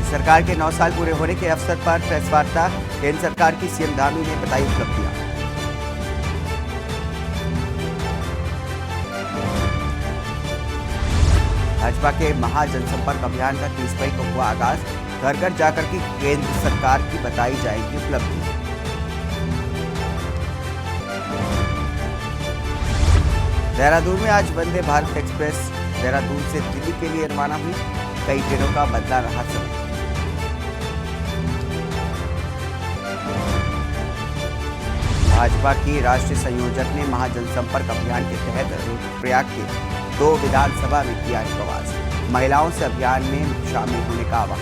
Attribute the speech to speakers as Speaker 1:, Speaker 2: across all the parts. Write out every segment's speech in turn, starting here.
Speaker 1: सरकार के 9 साल पूरे होने के अवसर पर प्रेस वार्ता। केंद्र सरकार की सीएम धामी ने बताई उपलब्धियां। भाजपा के महाजनसंपर्क अभियान का 30 मई को हुआ आगाज। घर घर जाकर की केंद्र सरकार की बताई जाएगी उपलब्धि। देहरादून में आज वंदे भारत एक्सप्रेस देहरादून से दिल्ली के लिए रवाना हुई। कई ट्रेनों का बदला रहा समय। भाजपा की राष्ट्रीय संयोजक ने महाजनसंपर्क अभियान के तहत रुद्रप्रयाग के 2 विधानसभा में किया प्रवास। महिलाओं से अभियान में शामिल होने का आह्वान।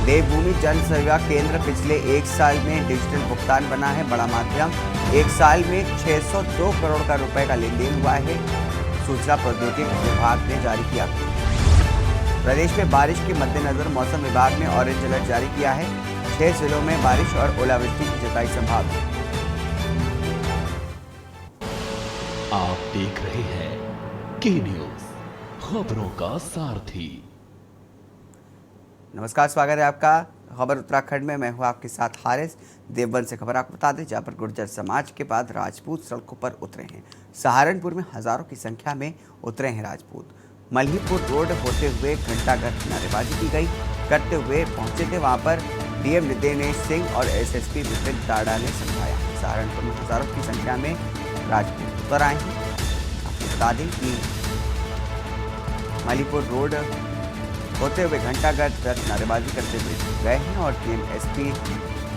Speaker 1: देवभूमि जन सेवा केंद्र पिछले 1 साल में डिजिटल भुगतान बना है बड़ा माध्यम। 1 साल में 602 करोड़ का रुपए का लेन देन हुआ है, सूचना प्रौद्योगिकी विभाग ने जारी किया। प्रदेश में बारिश के मद्देनजर मौसम विभाग ने ऑरेंज अलर्ट जारी किया है। 6 जिलों में बारिश और ओलावृष्टि की जताई संभावना।
Speaker 2: आप देख रहे हैं के न्यूज, खबरों का सारथी।
Speaker 1: नमस्कार, स्वागत है आपका खबर उत्तराखंड में। मैं हूं आपके साथ हारिस। देवबंद से खबर आपको बता दें, जहां पर गुर्जर समाज के बाद राजपूत सड़कों पर उतरे हैं। सहारनपुर में हजारों की संख्या में उतरे हैं राजपूत। मल्हीपुर रोड होते हुए घंटाघर नारेबाजी की गई करते हुए पहुंचे थे। वहां पर डीएम दिनेश सिंह और एसएसपी विपिन ताड़ा ने समझाया। सहारनपुर में हजारों की संख्या में राजपूत उतर आए हैं। आपको बता दें कि मल्हीपुर रोड होते हुए घंटाघर तक नारेबाजी करते हुए गए हैं और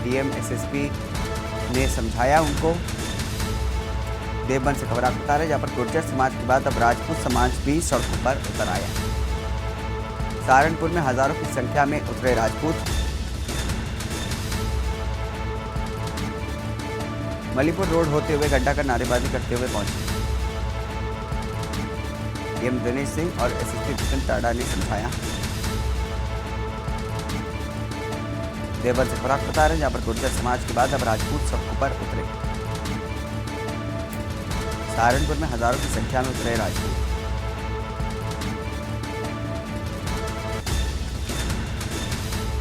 Speaker 1: डीएम एसएसपी ने समझाया उनको। देवबंद से खबर आपको बता रहे, जहां पर गुर्जर समाज के बाद अब राजपूत समाज भी सड़कों पर उतर आया। सहारनपुर में हजारों की संख्या में उतरे राजपूत। मल्हीपुर रोड होते हुए घंटाघर नारेबाजी करते हुए पहुंचे। डीएम दिनेश सिंह और एसएसपी विपिन ताड़ा ने समझाया। देवबंद से खबर बता रहे हैं, जहां पर गुर्जर समाज के बाद अब राजपूत सड़कों पर उतरे। सहारनपुर में हजारों की संख्या में उतरे राजपूत।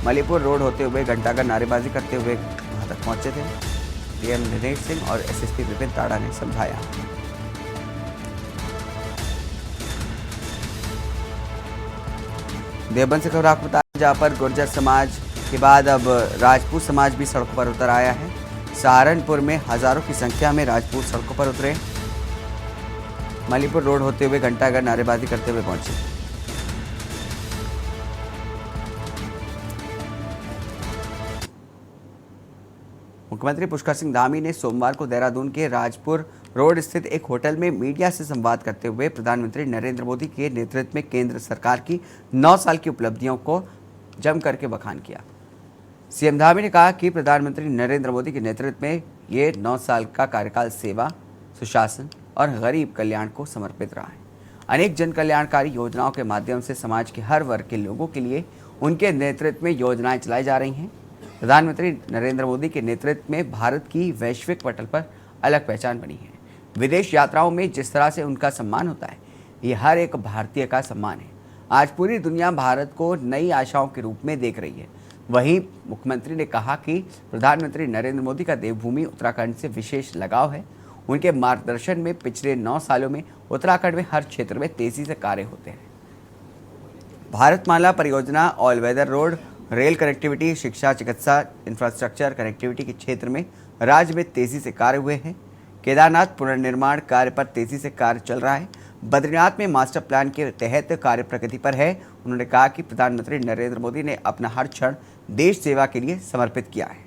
Speaker 1: मल्हीपुर रोड होते हुए घंटाघर नारेबाजी करते हुए वहां तक पहुंचे थे। डीएम दिनेश सिंह और एसएसपी विपिन ताड़ा ने समझाया। देवबंद से खबर आपको बता रहे हैं, जहां पर गुर्जर समाज के बाद अब राजपूत समाज भी सड़कों पर उतर आया है। सहारनपुर में हजारों की संख्या में राजपूत सड़कों पर उतरे। मल्हीपुर रोड होते हुए घंटाघर नारेबाजी करते हुए पहुंचे। मुख्यमंत्री पुष्कर सिंह धामी ने सोमवार को देहरादून के राजपुर रोड स्थित एक होटल में मीडिया से संवाद करते हुए प्रधानमंत्री नरेंद्र मोदी के नेतृत्व में केंद्र सरकार की 9 साल की उपलब्धियों को जम करके बखान किया। सीएम धामी ने कहा कि प्रधानमंत्री नरेंद्र मोदी के नेतृत्व में ये 9 साल का कार्यकाल सेवा, सुशासन और गरीब कल्याण को समर्पित रहा है। अनेक जन कल्याणकारी योजनाओं के माध्यम से समाज के हर वर्ग के लोगों के लिए उनके नेतृत्व में योजनाएं चलाई जा रही हैं। प्रधानमंत्री नरेंद्र मोदी के नेतृत्व में भारत की वैश्विक पटल पर अलग पहचान बनी है। विदेश यात्राओं में जिस तरह से उनका सम्मान होता है, ये हर एक भारतीय का सम्मान है। आज पूरी दुनिया भारत को नई आशाओं के रूप में देख रही है। वहीं मुख्यमंत्री ने कहा कि प्रधानमंत्री नरेंद्र मोदी का देवभूमि उत्तराखंड से विशेष लगाव है। उनके मार्गदर्शन में पिछले 9 सालों में उत्तराखंड में हर क्षेत्र में तेजी से कार्य होते हैं। भारतमाला परियोजना, all weather road, rail connectivity, शिक्षा, चिकित्सा, इंफ्रास्ट्रक्चर कनेक्टिविटी के क्षेत्र में राज्य में तेजी से कार्य हुए हैं। केदारनाथ पुनर्निर्माण कार्य पर तेजी से कार्य चल रहा है। बद्रीनाथ में मास्टर प्लान के तहत कार्य प्रगति पर है। उन्होंने कहा कि प्रधानमंत्री नरेंद्र मोदी ने अपना हर क्षण देश सेवा के लिए समर्पित किया है।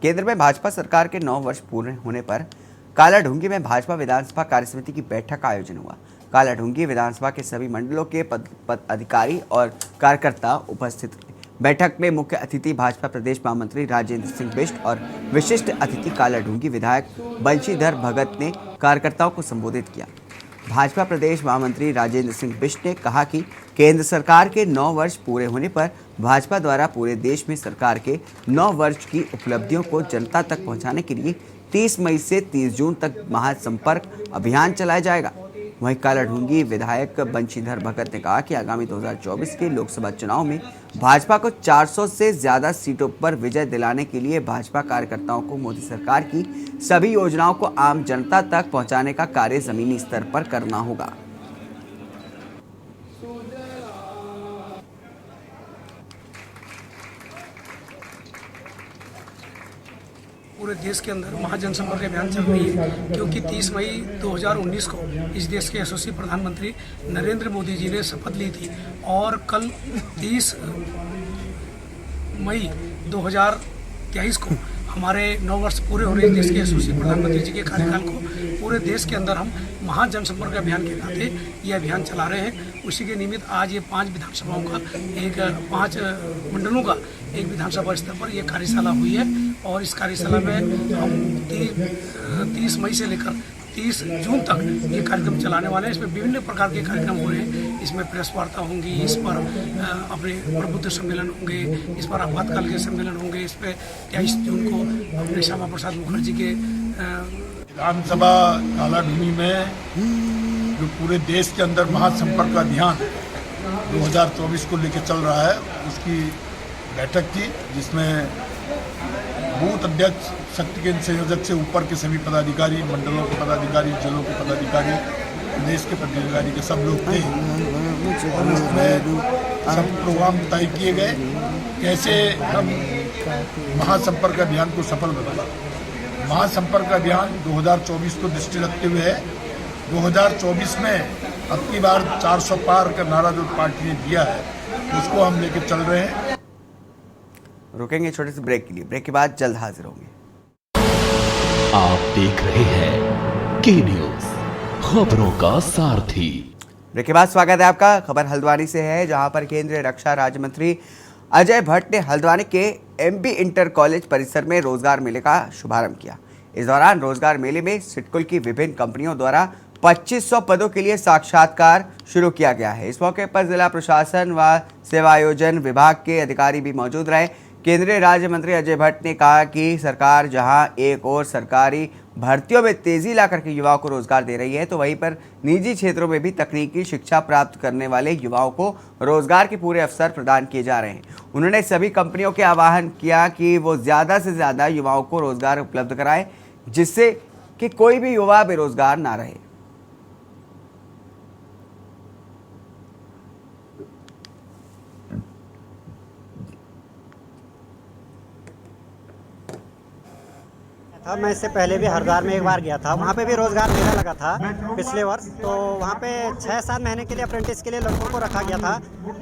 Speaker 1: केंद्र में भाजपा सरकार के 9 वर्ष पूर्ण होने पर कालाढूंगी में भाजपा विधानसभा कार्यसमिति की बैठक का आयोजन हुआ। कालाढूंगी विधानसभा के सभी मंडलों के पद अधिकारी और कार्यकर्ता उपस्थित थे। बैठक में मुख्य अतिथि भाजपा प्रदेश महामंत्री राजेंद्र सिंह बिष्ट और विशिष्ट अतिथि कालाढूंगी विधायक बंशीधर भगत ने कार्यकर्ताओं को संबोधित किया। भाजपा प्रदेश महामंत्री राजेंद्र सिंह बिष्ट ने कहा कि केंद्र सरकार के 9 वर्ष पूरे होने पर भाजपा द्वारा पूरे देश में सरकार के 9 वर्ष की उपलब्धियों को जनता तक पहुंचाने के लिए 30 मई से 30 जून तक महासंपर्क अभियान चलाया जाएगा। वहीं कालाढूंगी विधायक बंशीधर भगत ने कहा कि आगामी 2024 के लोकसभा चुनाव में भाजपा को 400 से ज्यादा सीटों पर विजय दिलाने के लिए भाजपा कार्यकर्ताओं को मोदी सरकार की सभी योजनाओं को आम जनता तक पहुंचाने का कार्य जमीनी स्तर पर करना होगा।
Speaker 3: पूरे देश के अंदर महाजनसंपर्क अभियान चल रही है, क्योंकि 30 मई 2019 को इस देश के यशस्वी प्रधानमंत्री नरेंद्र मोदी जी ने शपथ ली थी और कल 30 मई 2023 को हमारे 9 वर्ष पूरे हो रहे देश के यशस्वी प्रधानमंत्री जी के कार्यकाल को पूरे देश के अंदर हम महाजनसंपर्क अभियान के नाते ये अभियान चला रहे हैं। उसी के निमित्त आज ये 5 विधानसभाओं का 5 मंडलों का एक विधानसभा स्तर पर यह कार्यशाला हुई है और इस कार्यशाला में हम 30 मई से लेकर 30 जून तक ये कार्यक्रम चलाने वाले हैं। इसमें विभिन्न प्रकार के कार्यक्रम हो रहे हैं। इसमें प्रेस वार्ता होंगी, इस पर अपने प्रबुद्ध सम्मेलन होंगे, इस पर आपातकाल के सम्मेलन होंगे, इस पर 23 जून को अपने श्यामा प्रसाद मुखर्जी के
Speaker 4: विधानसभा कालाढूंगी में जो पूरे देश के अंदर महासंपर्क अभियान 2024 को लेकर चल रहा है, उसकी बैठक थी जिसमें बूथ अध्यक्ष, शक्ति केंद्र संयोजक से ऊपर के सभी पदाधिकारी, मंडलों के पदाधिकारी, जिलों के पदाधिकारी, प्रदेश के पदाधिकारी के सब लोग थे और उसमें सब प्रोग्राम तय किए गए कैसे हम महासंपर्क अभियान को सफल बनाएं। महासंपर्क अभियान 2024 को दृष्टि रखते हुए है। 2024 में अब की बार 400 पार का नारा जो पार्टी ने दिया है उसको हम लेकर चल रहे हैं।
Speaker 1: रुकेंगे छोटे से ब्रेक के लिए, ब्रेक के बाद जल्द हाजिर होंगे।
Speaker 2: आप देख रहे हैं के न्यूज, खबरों का सारथी।
Speaker 1: ब्रेक के बाद स्वागत है आपका। खबर हल्द्वानी से है, जहां पर केंद्रीय रक्षा राज्य मंत्री अजय भट्ट ने हल्द्वानी के एमबी इंटर कॉलेज परिसर में रोजगार मेले का शुभारंभ किया। इस दौरान रोजगार मेले में सिडकुल की विभिन्न कंपनियों द्वारा 2500 पदों के लिए साक्षात्कार शुरू किया गया है। इस मौके पर जिला प्रशासन व सेवायोजन विभाग के अधिकारी भी मौजूद रहे। केंद्रीय राज्य मंत्री अजय भट्ट ने कहा कि सरकार जहां एक और सरकारी भर्तियों में तेजी ला करके युवाओं को रोजगार दे रही है, तो वहीं पर निजी क्षेत्रों में भी तकनीकी शिक्षा प्राप्त करने वाले युवाओं को रोजगार के पूरे अवसर प्रदान किए जा रहे हैं। उन्होंने सभी कंपनियों के आह्वान किया कि वो ज़्यादा से ज़्यादा युवाओं को रोजगार उपलब्ध कराएं, जिससे कि कोई भी युवा बेरोजगार ना रहे।
Speaker 5: था मैं इससे पहले भी हरिद्वार में एक बार गया था, वहाँ पे भी रोजगार मेला लगा था पिछले वर्ष। तो वहाँ पे 6-7 महीने के लिए अप्रेंटिस के लिए लड़कों को रखा गया था।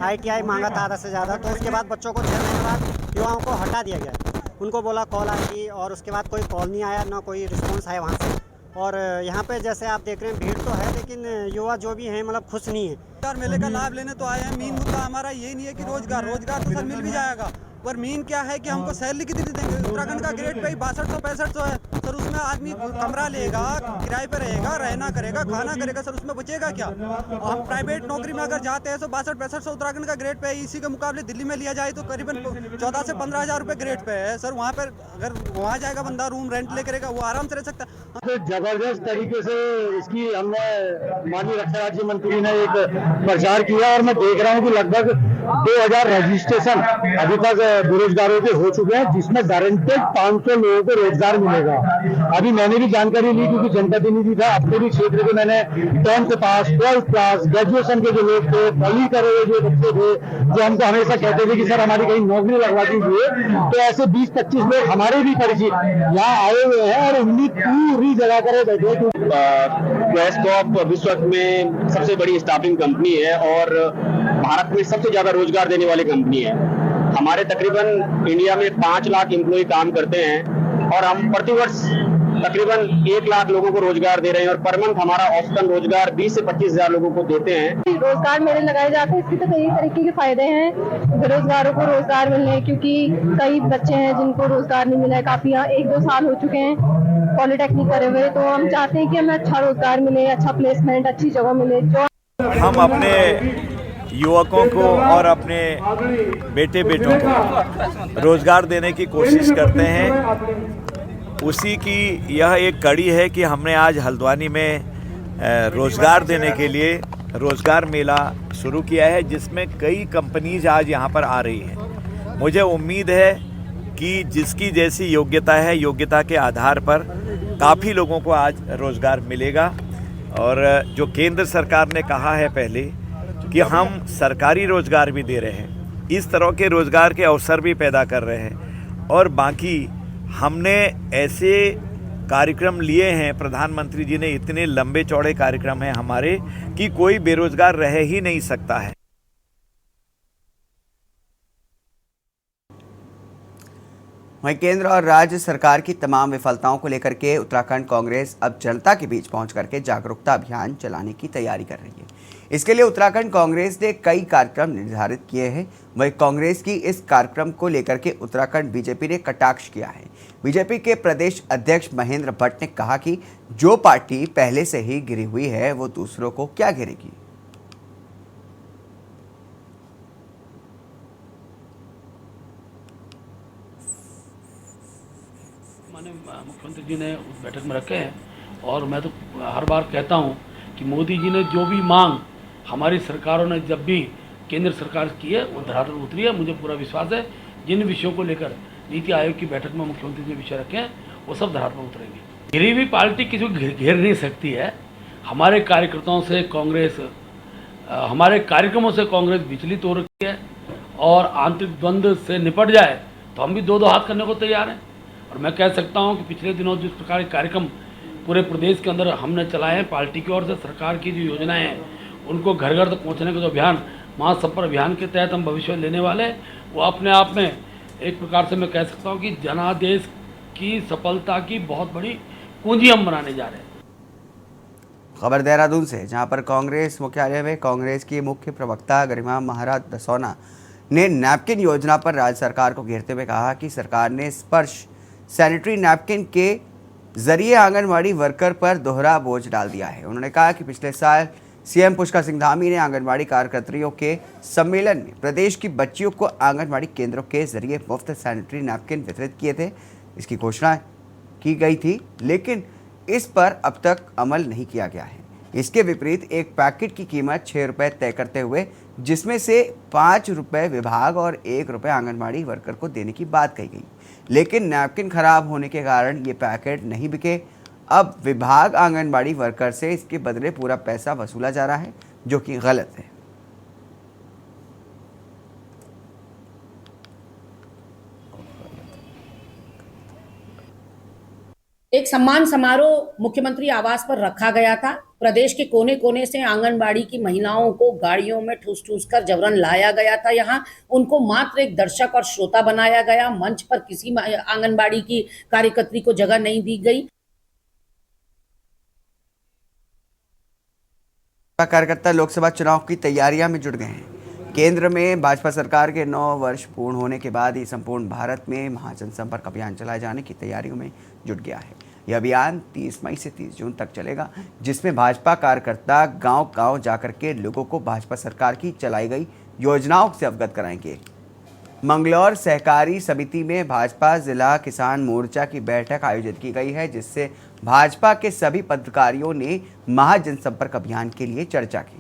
Speaker 5: ITI मांगा था आधा से ज़्यादा, तो उसके बाद बच्चों को 6 महीने बाद युवाओं को हटा दिया गया। उनको बोला कॉल आएगी और उसके बाद कोई कॉल नहीं आया, ना कोई रिस्पॉन्स आया वहाँ से। और यहाँ पे जैसे आप देख रहे हैं भीड़ तो है, लेकिन युवा जो भी हैं मतलब खुश नहीं है।
Speaker 6: रोजगार मेले का लाभ लेने तो आए हैं। मेन मुद्दा हमारा ये नहीं है कि रोजगार तो सर मिल भी जाएगा, पर मेन क्या है कि हमको सैलरी कितनी देंगे। उत्तराखंड का ग्रेड पे ही 6200-6500 है सर। उसमें आदमी कमरा लेगा, किराए पे रहेगा, रहना करेगा, खाना करेगा सर, उसमें बचेगा क्या। हम प्राइवेट नौकरी में अगर जाते हैं तो 62-6500 उत्तराखंड का ग्रेड पे है। इसी के मुकाबले दिल्ली में लिया जाए तो करीबन 14 से 15 हज़ार रुपये ग्रेड पे है सर। वहाँ पर अगर वहाँ जाएगा बंदा, रूम रेंट लेकर वो आराम से रह सकता है।
Speaker 7: तो जबरदस्त तरीके से इसकी हमने माननीय रक्षा राज्य मंत्री ने एक प्रचार किया और मैं देख रहा हूँ कि लगभग 2000 रजिस्ट्रेशन अभी तक बेरोजगारों के हो चुके हैं, जिसमें गारंटेड 500 लोगों को रोजगार मिलेगा। अभी मैंने भी जानकारी ली क्योंकि जनप्रतिनिधि था, अपने भी क्षेत्र के मैंने 10th पास, 12th क्लास, ग्रेजुएशन के जो लोग थे, पढ़ी करे हुए जो बच्चे थे, जो हमको हमेशा कहते थे कि सर हमारी कहीं नौकरी लगवा दीजिए, तो ऐसे 20-25 लोग हमारे भी परिचित यहाँ आए हुए हैं और उम्मीद पूरी जगह करे बैठे।
Speaker 8: गैसकॉप विश्व में सबसे बड़ी स्टाफिंग कंपनी है और भारत में सबसे ज्यादा रोजगार देने वाली कंपनी है। हमारे तकरीबन इंडिया में 5 लाख एम्प्लॉय काम करते हैं और हम प्रतिवर्ष तकरीबन 1 लाख लोगों को रोजगार दे रहे हैं और पर मंथ हमारा औसतन रोजगार 20 से 25 हजार लोगों को देते हैं।
Speaker 9: रोजगार मेले लगाए जाते हैं, इसके तो कई तरीके के फायदे हैं बेरोजगारों को रोजगार मिलने, क्योंकि कई बच्चे हैं जिनको रोजगार नहीं मिला है, काफी 1-2 साल हो चुके हैं। पॉलिटेक्निक करे हुए, तो हम चाहते हैं कि हमें अच्छा रोजगार मिले, अच्छा प्लेसमेंट, अच्छी जगह मिले। जो
Speaker 10: हम अपने युवकों को और अपने बेटे बेटों को रोजगार देने की कोशिश करते हैं, उसी की यह एक कड़ी है कि हमने आज हल्द्वानी में रोजगार देने के लिए रोजगार मेला शुरू किया है, जिसमें कई कंपनीज आज यहाँ पर आ रही हैं। मुझे उम्मीद है कि जिसकी जैसी योग्यता है, योग्यता के आधार पर काफ़ी लोगों को आज रोजगार मिलेगा। और जो केंद्र सरकार ने कहा है पहले कि हम सरकारी रोजगार भी दे रहे हैं, इस तरह के रोजगार के अवसर भी पैदा कर रहे हैं। और बाकी हमने ऐसे कार्यक्रम लिए हैं, प्रधानमंत्री जी ने इतने लंबे चौड़े कार्यक्रम हैं हमारे कि कोई बेरोजगार रह ही नहीं सकता है।
Speaker 1: वहीं केंद्र और राज्य सरकार की तमाम विफलताओं को लेकर के उत्तराखंड कांग्रेस अब जनता के बीच पहुंच करके जागरूकता अभियान चलाने की तैयारी कर रही है। इसके लिए उत्तराखंड कांग्रेस ने कई कार्यक्रम निर्धारित किए हैं। वहीं कांग्रेस की इस कार्यक्रम को लेकर के उत्तराखंड बीजेपी ने कटाक्ष किया है। बीजेपी के प्रदेश अध्यक्ष महेंद्र भट्ट ने कहा कि जो पार्टी पहले से ही गिरी हुई है वो दूसरों को क्या घेरेगी।
Speaker 11: मुख्यमंत्री जी ने उस बैठक में रखे हैं और मैं तो हर बार कहता हूं कि मोदी जी ने जो भी मांग हमारी सरकारों ने जब भी केंद्र सरकार की है वो धरातल पर उतरी है। मुझे पूरा विश्वास है जिन विषयों को लेकर नीति आयोग की बैठक में मुख्यमंत्री जी ने विषय रखे हैं वो सब धरातल पर उतरेंगे। गिरी हुई पार्टी किसी को घेर नहीं सकती है। हमारे कार्यकर्ताओं से कांग्रेस, हमारे कार्यक्रमों से कांग्रेस विचलित हो रही है और आंतरिक द्वंद्व से निपट जाए तो हम भी दो हाथ करने को तैयार हैं। और मैं कह सकता हूं कि पिछले दिनों जिस प्रकार के कार्यक्रम पूरे प्रदेश के अंदर हमने चलाए हैं, पार्टी की ओर से सरकार की जो योजनाएं हैं उनको घर घर तक पहुंचने का जो अभियान महासंपर्क अभियान के तहत हम भविष्य में लेने वाले हैं, वो अपने आप में एक प्रकार से मैं कह सकता हूं कि जनादेश की सफलता की बहुत बड़ी कुंजी हम बनाने जा रहे हैं।
Speaker 1: खबर देहरादून से, जहां पर कांग्रेस मुख्यालय में कांग्रेस की मुख्य प्रवक्ता गरिमा महाराज दसौना ने नैपकिन योजना पर राज्य सरकार को घेरते हुए कहा कि सरकार ने स्पर्श सैनिटरी नैपकिन के जरिए आंगनवाड़ी वर्कर पर दोहरा बोझ डाल दिया है। उन्होंने कहा कि पिछले साल सीएम पुष्कर सिंह धामी ने आंगनवाड़ी कार्यकर्तियों के सम्मेलन में प्रदेश की बच्चियों को आंगनवाड़ी केंद्रों के जरिए मुफ्त सैनिटरी नैपकिन वितरित किए थे। इसकी घोषणा की गई थी, लेकिन इस पर अब तक अमल नहीं किया गया है। इसके विपरीत एक पैकेट की कीमत 6 रुपये तय करते हुए जिसमें से 5 रुपये विभाग और 1 रुपये आंगनवाड़ी वर्कर को देने की बात कही गई, लेकिन नैपकिन खराब होने के कारण ये पैकेट नहीं बिके। अब विभाग आंगनबाड़ी वर्कर से इसके बदले पूरा पैसा वसूला जा रहा है, जो कि गलत है।
Speaker 12: एक सम्मान समारोह मुख्यमंत्री आवास पर रखा गया था। प्रदेश के कोने कोने से आंगनबाड़ी की महिलाओं को गाड़ियों में ठूस ठूस कर जबरन लाया गया था। यहाँ उनको मात्र एक दर्शक और श्रोता बनाया गया। मंच पर किसी आंगनबाड़ी की कार्यकर्त्री को जगह नहीं दी गई।
Speaker 1: कार्यकर्ता लोकसभा चुनाव की तैयारियां में जुट गए हैं। केंद्र में भाजपा सरकार के 9 वर्ष पूर्ण होने के बाद ही संपूर्ण भारत में महाजनसंपर्क अभियान चलाए जाने की तैयारियों में जुट गया है। यह अभियान 30 मई से 30 जून तक चलेगा, जिसमें भाजपा कार्यकर्ता गांव-गांव जाकर के लोगों को भाजपा सरकार की चलाई गई योजनाओं से अवगत कराएंगे। मंगलौर सहकारी समिति में भाजपा जिला किसान मोर्चा की बैठक आयोजित की गई है, जिससे भाजपा के सभी पदाधिकारियों ने महाजनसंपर्क अभियान के लिए चर्चा की।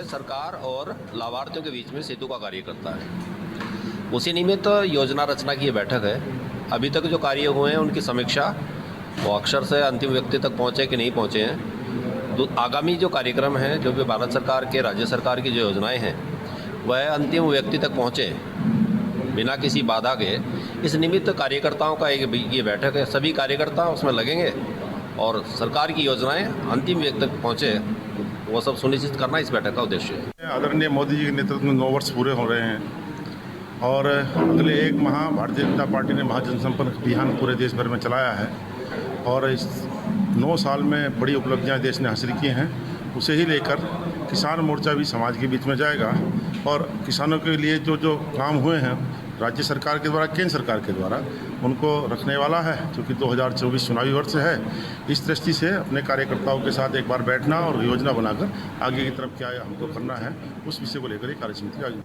Speaker 13: सरकार और लाभार्थियों के बीच में सेतु का कार्य करता है। उसी निमित्त योजना रचना की ये बैठक है। अभी तक जो कार्य हुए हैं उनकी समीक्षा, वो अक्षर से अंतिम व्यक्ति तक पहुँचे कि नहीं पहुँचे हैं। आगामी जो कार्यक्रम है, जो भी भारत सरकार के राज्य सरकार की जो योजनाएं हैं, वह अंतिम व्यक्ति तक पहुँचे बिना किसी बाधा के। इस निमित्त कार्यकर्ताओं का एक ये बैठक है। सभी कार्यकर्ता उसमें लगेंगे और सरकार की योजनाएं अंतिम व्यक्ति तक पहुँचे, वो सब सुनिश्चित करना इस बैठक का उद्देश्य है।
Speaker 14: आदरणीय मोदी जी के नेतृत्व में 9 वर्ष पूरे हो रहे हैं और अगले 1 माह भारतीय जनता पार्टी ने महाजनसंपर्क अभियान पूरे देश भर में चलाया है और इस 9 साल में बड़ी उपलब्धियां देश ने हासिल की हैं। उसे ही लेकर किसान मोर्चा भी समाज के बीच में जाएगा और किसानों के लिए जो जो काम हुए हैं राज्य सरकार के द्वारा, केंद्र सरकार के द्वारा उनको रखने वाला है। क्योंकि 2024 चुनावी वर्ष है, इस दृष्टि से अपने कार्यकर्ताओं के साथ एक बार बैठना और योजना बनाकर आगे की तरफ क्या हमको करना है, उस विषय को लेकर एक कार्यसमिति आगे।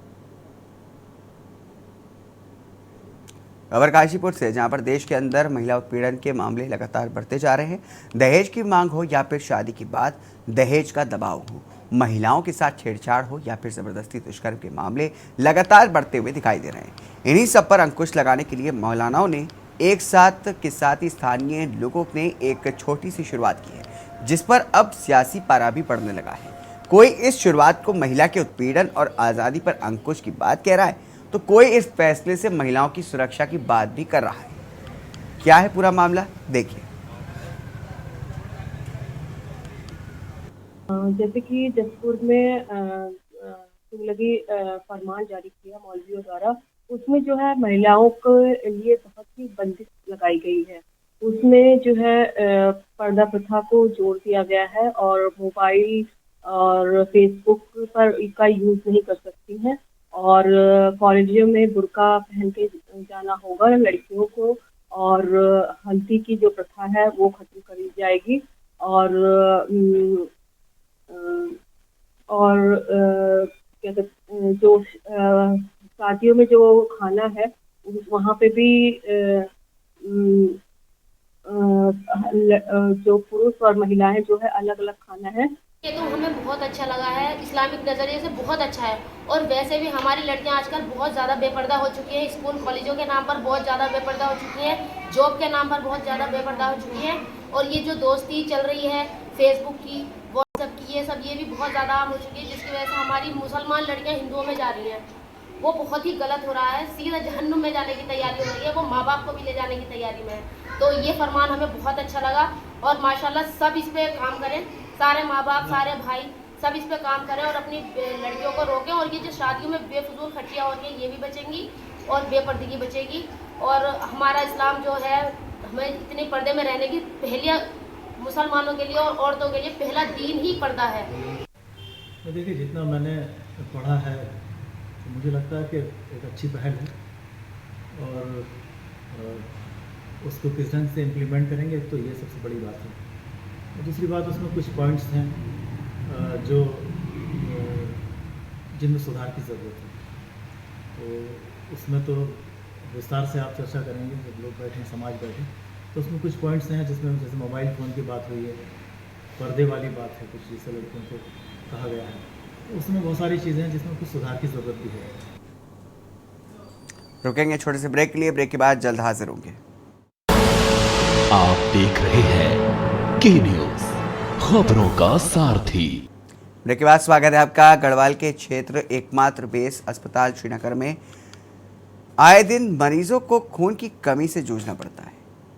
Speaker 1: खबर काशीपुर से, जहां पर देश के अंदर महिला उत्पीड़न के मामले लगातार बढ़ते जा रहे हैं। दहेज की मांग हो या फिर शादी के बाद दहेज का दबाव हो, महिलाओं के साथ छेड़छाड़ हो या फिर जबरदस्ती दुष्कर्म के मामले लगातार बढ़ते हुए दिखाई दे रहे हैं। इन्हीं सब पर अंकुश लगाने के लिए मौलानाओं ने एक साथ के साथ ही स्थानीय लोगों ने एक छोटी सी शुरुआत की है, जिस पर अब सियासी पारा भी पड़ने लगा है। कोई इस शुरुआत को महिला के उत्पीड़न और आज़ादी पर अंकुश की बात कह रहा है, तो कोई इस फैसले से महिलाओं की सुरक्षा की बात भी कर रहा है। क्या है पूरा मामला, देखिए।
Speaker 15: जैसे कि जसपुर में तुगलकी फरमान जारी किया मौलवियों द्वारा, उसमें जो है महिलाओं के लिए बहुत ही बंदिश लगाई गई है। उसमें जो है पर्दा प्रथा को जोड़ दिया गया है और मोबाइल और फेसबुक पर इसका यूज नहीं कर सकती हैं, और कॉलेजों में बुर्का पहन के जाना होगा लड़कियों को, और हल्दी की जो प्रथा है वो खत्म करी जाएगी, और क्या कहते जो शादियों में जो खाना है वहाँ पे भी जो पुरुष और महिलाएं जो है अलग अलग खाना है।
Speaker 16: ये तो हमें बहुत अच्छा लगा है, इस्लामिक नज़रिए से बहुत अच्छा है। और वैसे भी हमारी लड़कियां आजकल बहुत ज़्यादा बेपर्दा हो चुकी हैं, स्कूल कॉलेजों के नाम पर बहुत ज़्यादा बेपर्दा हो चुकी हैं, जॉब के नाम पर बहुत ज़्यादा बेपर्दा हो चुकी हैं, और ये जो दोस्ती चल रही है फेसबुक की, व्हाट्सएप की, ये भी बहुत ज़्यादा आम हो चुकी है, जिसकी वजह से हमारी मुसलमान लड़कियाँ हिंदुओं में जा रही हैं। वो बहुत ही गलत हो रहा है, सीधा जहन्नुम में जाने की तैयारी हो रही है, वो माँ बाप को भी ले जाने की तैयारी में है। तो ये फरमान हमें बहुत अच्छा लगा, और माशाल्लाह सब इस पर काम करें, सारे माँ बाप, सारे भाई सब इस पे काम करें और अपनी लड़कियों को रोकें, और ये जो शादियों में बेफजूल खर्चियाँ हो रही हैं ये भी बचेंगी और बेपर्दगी बचेगी। और हमारा इस्लाम जो है हमें इतने पर्दे में रहने की पहले मुसलमानों के लिए और औरतों के लिए पहला दीन ही पर्दा है।
Speaker 17: तो देखिए, जितना मैंने पढ़ा है तो मुझे लगता है कि एक अच्छी पहल है, और उसको किस ढंग से इम्प्लीमेंट करेंगे तो ये सबसे बड़ी बात है। और दूसरी बात, उसमें कुछ पॉइंट्स हैं जो जिनमें सुधार की ज़रूरत है, तो उसमें तो विस्तार से आप चर्चा करेंगे जब लोग बैठें, समाज बैठे, तो उसमें कुछ पॉइंट्स हैं जिसमें जैसे मोबाइल फ़ोन की बात हुई है, पर्दे वाली बात है, कुछ जिससे लड़कियों को कहा गया है, उसमें बहुत सारी चीज़ें हैं जिसमें कुछ सुधार की ज़रूरत भी है।
Speaker 1: रुकेंगे छोटे से ब्रेक के लिए, ब्रेक के बाद जल्द हाजिर होंगे।
Speaker 2: आप देख रहे हैं के न्यूज़, खबरों का सारथी।
Speaker 1: ब्रेक के बाद स्वागत है आपका। गढ़वाल के क्षेत्र एकमात्र बेस अस्पताल श्रीनगर में आए दिन मरीजों को खून की कमी से जूझना पड़ता है।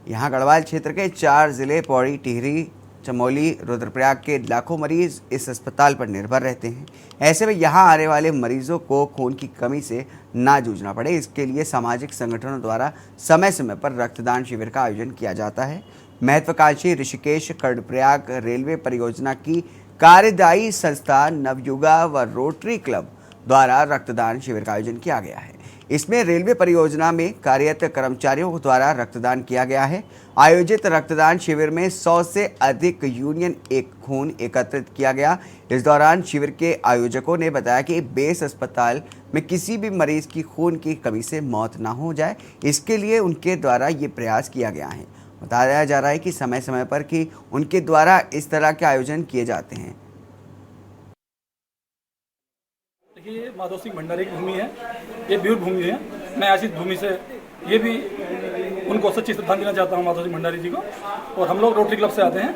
Speaker 1: यहाँ गढ़वाल क्षेत्र के 4 जिले पौड़ी, टिहरी, चमोली, रुद्रप्रयाग के लाखों मरीज इस अस्पताल पर निर्भर रहते हैं। ऐसे में यहाँ आने वाले मरीजों को खून की कमी से ना जूझना पड़े, इसके लिए सामाजिक संगठनों द्वारा समय समय पर रक्तदान शिविर का आयोजन किया जाता है। महत्वाकांक्षी ऋषिकेश कर्णप्रयाग रेलवे परियोजना की कार्यदायी संस्था नवयुगा व रोटरी क्लब द्वारा रक्तदान शिविर का आयोजन किया गया है। इसमें रेलवे परियोजना में कार्यरत कर्मचारियों द्वारा रक्तदान किया गया है। आयोजित रक्तदान शिविर में 100 से अधिक यूनियन एक खून एकत्रित किया गया। इस दौरान शिविर के आयोजकों ने बताया कि बेस अस्पताल में किसी भी मरीज की खून की कमी से मौत ना हो जाए, इसके लिए उनके द्वारा ये प्रयास किया गया है। बताया जा रहा है कि समय समय पर कि उनके द्वारा इस तरह के आयोजन किए जाते हैं।
Speaker 18: देखिए, माधव सिंह भंडारी की भूमि है, ये वीर भूमि है। मैं ऐसी भूमि से ये भी उनको सच्ची श्रद्धांजलि देना चाहता हूँ माधव सिंह भंडारी जी को। और हम लोग रोटरी क्लब से आते हैं,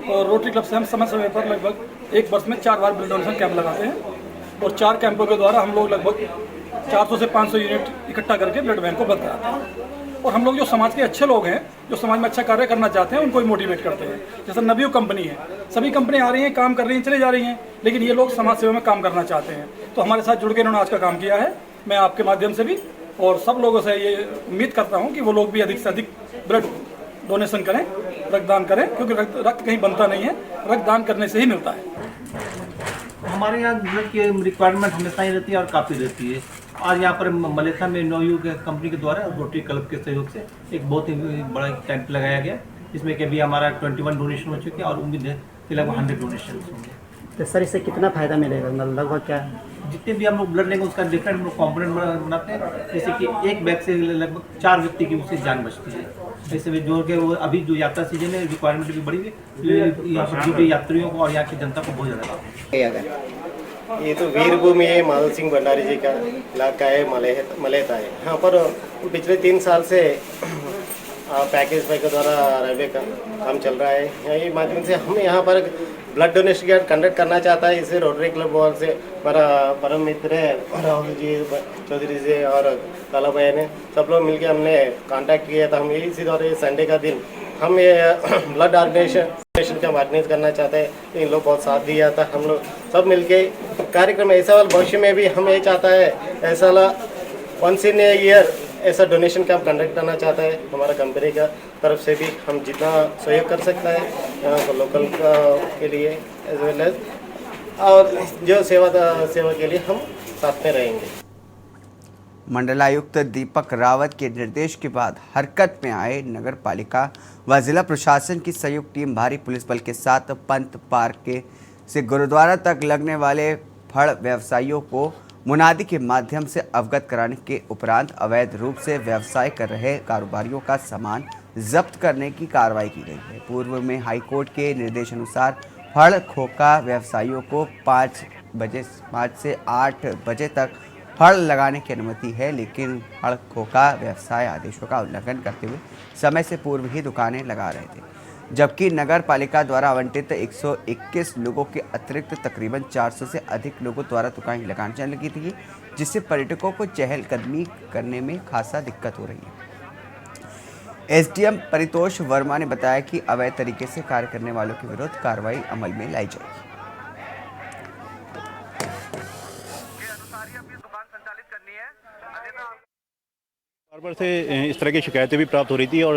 Speaker 18: और रोटरी क्लब से हम समय समय पर लगभग एक वर्ष में 4 बार ब्लड डोनेशन कैंप लगाते हैं, और 4 कैंपों के द्वारा हम लोग लगभग 400 से 500 यूनिट इकट्ठा करके ब्लड बैंक को बंद कराते हैं। और हम लोग जो समाज के अच्छे लोग हैं, जो समाज में अच्छा कार्य करना चाहते हैं, उनको ही मोटिवेट करते हैं। जैसे नवयुग कंपनी है, सभी कंपनी आ रही हैं, काम कर रही हैं, चले जा रही हैं, लेकिन ये लोग समाज सेवा में काम करना चाहते हैं, तो हमारे साथ जुड़ के इन्होंने आज का काम किया है। मैं आपके माध्यम से भी और सब लोगों से ये उम्मीद करता हूँ कि वो लोग भी अधिक से अधिक ब्लड डोनेशन करें, रक्तदान करें, क्योंकि रक्त कहीं बनता नहीं है, रक्तदान करने से ही मिलता है।
Speaker 19: हमारे यहाँ ब्लड की रिक्वायरमेंट हमेशा ही रहती है और काफ़ी रहती है। आज यहाँ पर मलेथा में नोयू कंपनी के द्वारा रोटरी क्लब के सहयोग से एक बहुत ही बड़ा कैंप लगाया गया, जिसमें कि अभी हमारा 21 डोनेशन हो चुके हैं और उम्मीद है कि लगभग 100 डोनेशन होंगे।
Speaker 5: तो सर इससे कितना फ़ायदा मिलेगा, लगभग क्या?
Speaker 19: जितने भी हम लोग ब्लड लेंगे उसका डिफरेंट कॉम्पोनेंट बनाते हैं, जैसे कि एक बैग से लगभग 4 व्यक्ति की उससे जान बचती है। ऐसे में जोड़ के वो अभी जो यात्रा सीजन है रिक्वायरमेंट भी बढ़ी हुई, यहाँ पर जो भी यात्रियों को और यहाँ की जनता को बहुत ज़्यादा लाभ है।
Speaker 20: ये तो वीरभूमि है, माधव सिंह भंडारी जी का इलाका है, मलेथा है। यहाँ पर पिछले 3 साल से पैकेज के द्वारा रेलवे का काम चल रहा है। यही माध्यम से हम यहाँ पर ब्लड डोनेशन कंडक्ट करना चाहता है। इसे रोटरी क्लब वॉल से हमारा परम मित्र है राहुल जी चौधरी जी और काला भाई ने सब लोग मिलकर हमने कांटेक्ट किया था। हम इसी दौरान संडे का दिन हम ये ब्लड ऑर्गेनाइजेशन का ऑर्गेनाइज करना चाहते हैं। इन लोग बहुत साथ दिया था। हम लोग सब मिलके कार्यक्रम ऐसा वाला भविष्य में भी हम ये चाहता है ऐसा वाला वंस इन ए ईयर ऐसा डोनेशन कैंप कंडक्ट करना चाहता है। हमारा कंपनी का तरफ से भी हम जितना सहयोग कर सकता है यहाँ को लोकल के लिए एज वेल एज और जो सेवा के लिए हम साथ में रहेंगे।
Speaker 1: मंडलायुक्त दीपक रावत के निर्देश के बाद हरकत में आए नगर पालिका व जिला प्रशासन की संयुक्त टीम भारी पुलिस बल के साथ पंत पार्क से गुरुद्वारा तक लगने वाले फड़ व्यवसायियों को मुनादी के माध्यम से अवगत कराने के उपरांत अवैध रूप से व्यवसाय कर रहे कारोबारियों का सामान जब्त करने की कार्रवाई की गई है। पूर्व में हाईकोर्ट के निर्देशानुसार फड़ खोखा व्यवसायियों को 5 से 8 बजे तक फड़ लगाने की अनुमति है, लेकिन फड़ खोखा व्यवसाय आदेशों का उल्लंघन करते हुए समय से पूर्व ही दुकानें लगा रहे थे, जबकि नगर पालिका द्वारा आवंटित 121 लोगों के अतिरिक्त तकरीबन 400 से अधिक लोगों द्वारा दुकानें लगाने लगी थी, जिससे पर्यटकों को चहलकदमी करने में खासा दिक्कत हो रही है। एसडीएम परितोष वर्मा ने बताया कि अवैध तरीके से कार्य करने वालों के विरुद्ध कार्रवाई अमल में लाई जाएगी।
Speaker 21: बार से इस तरह की शिकायतें भी प्राप्त हो रही थी और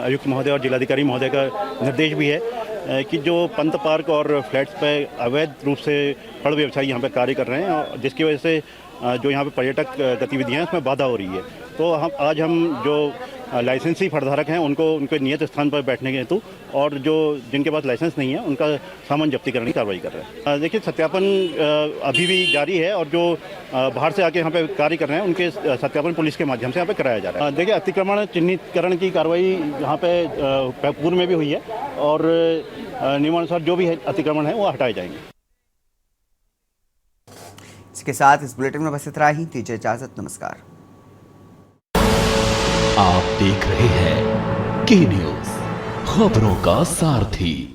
Speaker 21: आयुक्त महोदय और जिलाधिकारी महोदय का निर्देश भी है कि जो पंत पार्क और फ्लैट्स पर अवैध रूप से फड़ व्यवसायी यहाँ पर कार्य कर रहे हैं और जिसकी वजह से जो यहाँ पे पर्यटक गतिविधियाँ हैं उसमें बाधा हो रही है। तो आज हम जो लाइसेंसी फड़धारक हैं उनको उनके नियत स्थान पर बैठने के हेतु और जो जिनके पास लाइसेंस नहीं है उनका सामान जब्ती करने की कार्रवाई कर रहे हैं। देखिए सत्यापन अभी भी जारी है और जो बाहर से आके यहाँ पे कार्य कर रहे हैं उनके सत्यापन पुलिस के माध्यम से यहाँ पे कराया जा रहा है। देखिए अतिक्रमण चिन्हितकरण की कार्रवाई यहाँ पे पूर्व में भी हुई है और नियमानुसार जो भी अतिक्रमण है वो हटाए जाएंगे।
Speaker 1: इसके साथ इस बुलेटिन में बस इतना ही। दीजिए इजाजत, नमस्कार।
Speaker 2: आप देख रहे हैं के न्यूज़, खबरों का सारथी।